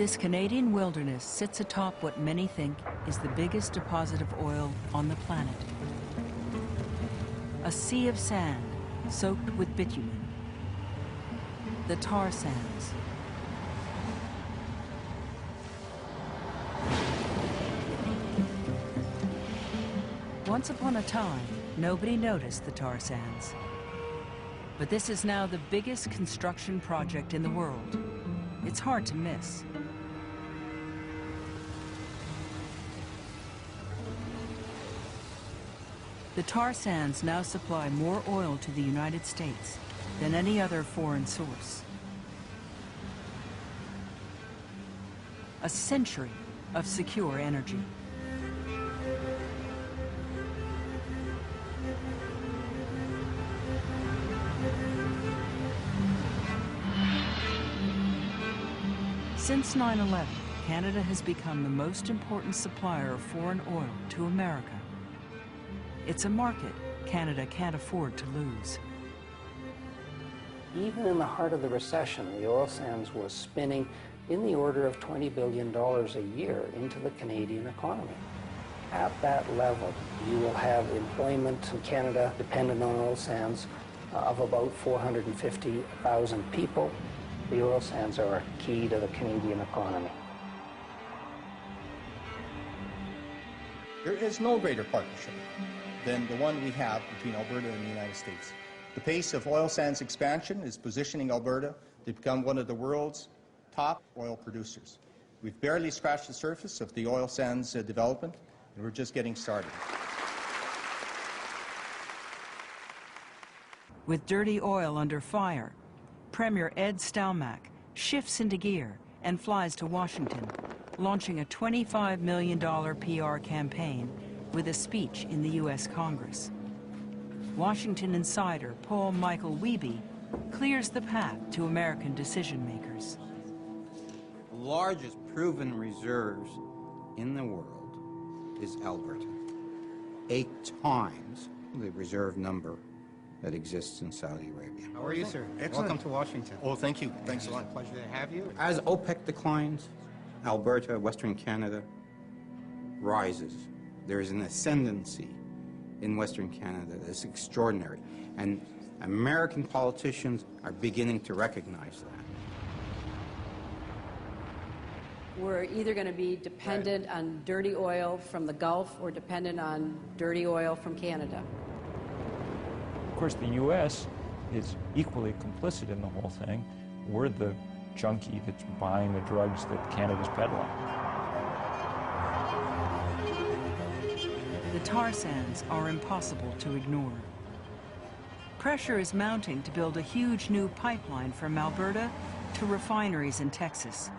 This Canadian wilderness sits atop what many think is the biggest deposit of oil on the planet. A sea of sand soaked with bitumen. The tar sands. Once upon a time, nobody noticed the tar sands. But this is now the biggest construction project in the world. It's hard to miss. The tar sands now supply more oil to the United States than any other foreign source. A century of secure energy. Since 9/11, Canada has become the most important supplier of foreign oil to America. It's a market Canada can't afford to lose. Even in the heart of the recession, the oil sands was spinning in the order of $20 billion a year into the Canadian economy. At that level, you will have employment in Canada dependent on oil sands of about 450,000 people. The oil sands are key to the Canadian economy. There is no greater partnership than the one we have between Alberta and the United States. The pace of oil sands expansion is positioning Alberta to become one of the world's top oil producers. We've barely scratched the surface of the oil sands development, and we're just getting started. With dirty oil under fire, Premier Ed Stelmach shifts into gear and flies to Washington, launching a $25 million PR campaign with a speech in the U.S. Congress. Washington insider Paul Michael Wiebe clears the path to American decision makers. The largest proven reserves in the world is Alberta. 8 times the reserve number that exists in Saudi Arabia. How are you, sir? Excellent. Welcome to Washington. Oh, thank you. Thanks a lot. It's a pleasure to have you. As OPEC declines, Alberta, Western Canada, rises. There is an ascendancy in Western Canada that's extraordinary, and American politicians are beginning to recognize that. We're either going to be dependent on dirty oil from the Gulf or dependent on dirty oil from Canada. Of course, the U.S. is equally complicit in the whole thing. We're the junkie that's buying the drugs that Canada's peddling. The tar sands are impossible to ignore. Pressure is mounting to build a huge new pipeline from Alberta to refineries in Texas.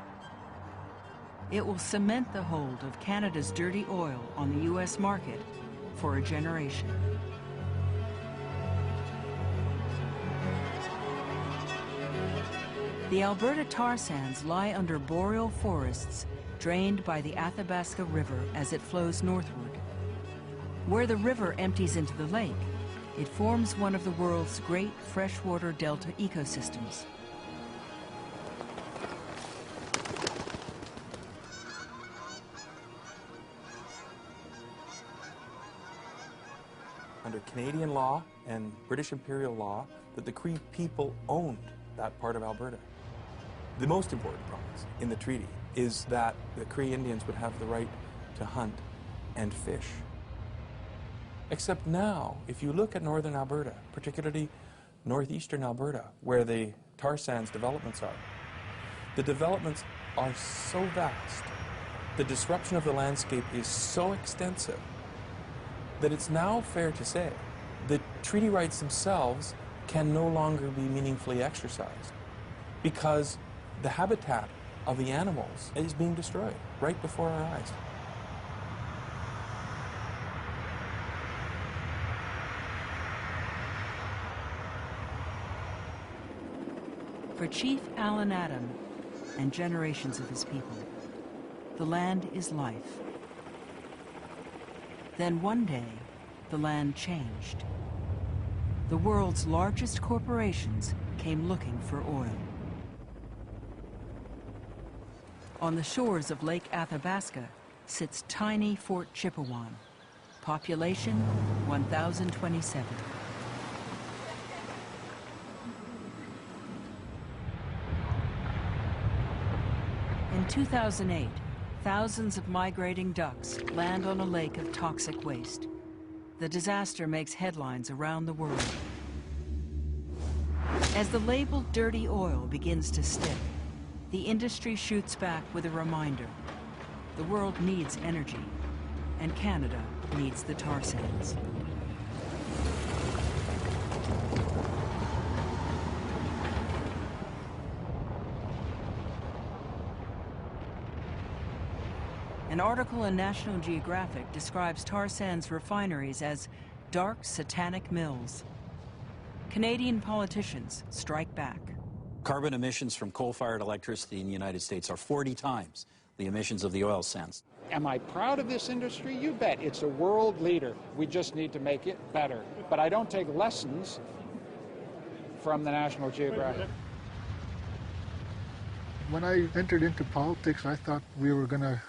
It will cement the hold of Canada's dirty oil on the U.S. market for a generation. The Alberta tar sands lie under boreal forests drained by the Athabasca River as it flows northward. Where the river empties into the lake, it forms one of the world's great freshwater delta ecosystems. Under Canadian law and British imperial law, that the Cree people owned that part of Alberta. The most important promise in the treaty is that the Cree Indians would have the right to hunt and fish. Except now, if you look at northern Alberta, particularly northeastern Alberta, where the tar sands developments are, the developments are so vast, the disruption of the landscape is so extensive, that it's now fair to say that treaty rights themselves can no longer be meaningfully exercised because the habitat of the animals is being destroyed right before our eyes. For Chief Allen Adam and generations of his people, the land is life. Then one day, the land changed. The world's largest corporations came looking for oil. On the shores of Lake Athabasca sits tiny Fort Chipewyan. Population 1,027. In 2008, thousands of migrating ducks land on a lake of toxic waste. The disaster makes headlines around the world. As the label dirty oil begins to stick, the industry shoots back with a reminder. The world needs energy, and Canada needs the tar sands. An article in National Geographic describes tar sands refineries as dark, satanic mills. Canadian politicians strike back. Carbon emissions from coal-fired electricity in the United States are 40 times the emissions of the oil sands. Am I proud of this industry? You bet. It's a world leader. We just need to make it better. But I don't take lessons from the National Geographic. When I entered into politics, I thought we were going to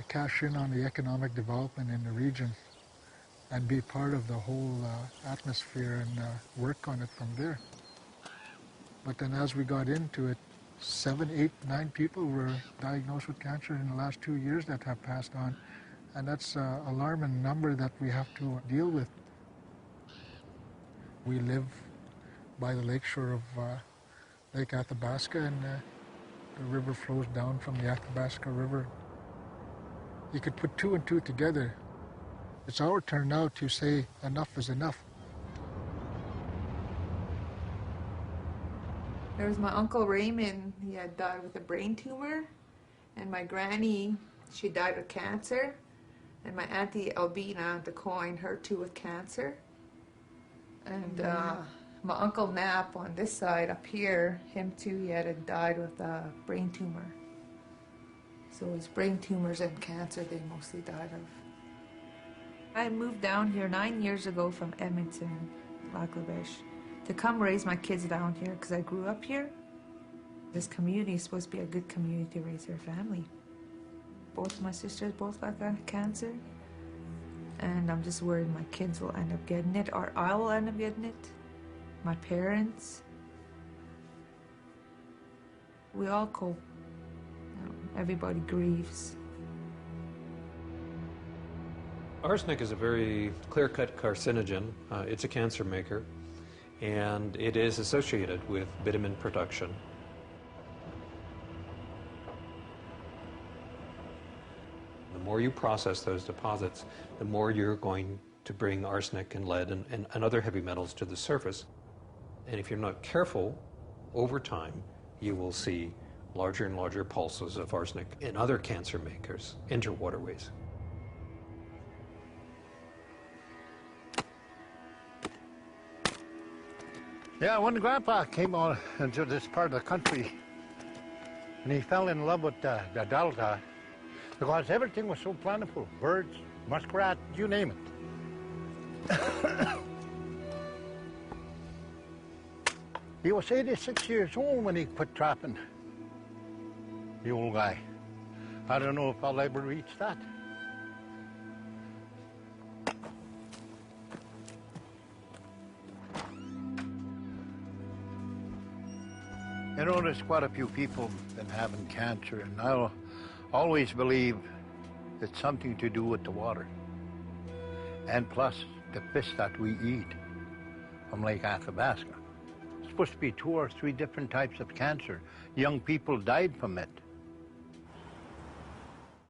cash in on the economic development in the region and be part of the whole atmosphere and work on it from there. But then as we got into it, 7, 8, 9 people were diagnosed with cancer in the last 2 years that have passed on. And that's an alarming number that we have to deal with. We live by the lakeshore of Lake Athabasca, and the river flows down from the Athabasca River. You could put 2 and 2 together. It's our turn now to say enough is enough. There was my Uncle Raymond. He had died with a brain tumor. And my granny, she died with cancer. And my Auntie Albina, the Coyne, her too with cancer. And my Uncle Knapp on this side up here, him too, he had died with a brain tumor. So it was brain tumors and cancer they mostly died of. I moved down here 9 years ago from Edmonton, Lac-La-Biche, to come raise my kids down here because I grew up here. This community is supposed to be a good community to raise their family. Both my sisters both got cancer, and I'm just worried my kids will end up getting it, or I will end up getting it. My parents. We all cope. Everybody grieves. Arsenic is a very clear-cut carcinogen. It's a cancer maker, and it is associated with bitumen production. The more you process those deposits, the more you're going to bring arsenic and lead and other heavy metals to the surface. And if you're not careful, over time, you will see larger and larger pulses of arsenic and other cancer makers enter waterways. Yeah, when Grandpa came on into this part of the country, and he fell in love with the Delta, because everything was so plentiful, birds, muskrat, you name it. He was 86 years old when he quit trapping, the old guy. I don't know if I'll ever reach that. You know, there's quite a few people been having cancer, and I'll always believe it's something to do with the water. And plus, the fish that we eat from Lake Athabasca. It's supposed to be 2 or 3 different types of cancer. Young people died from it.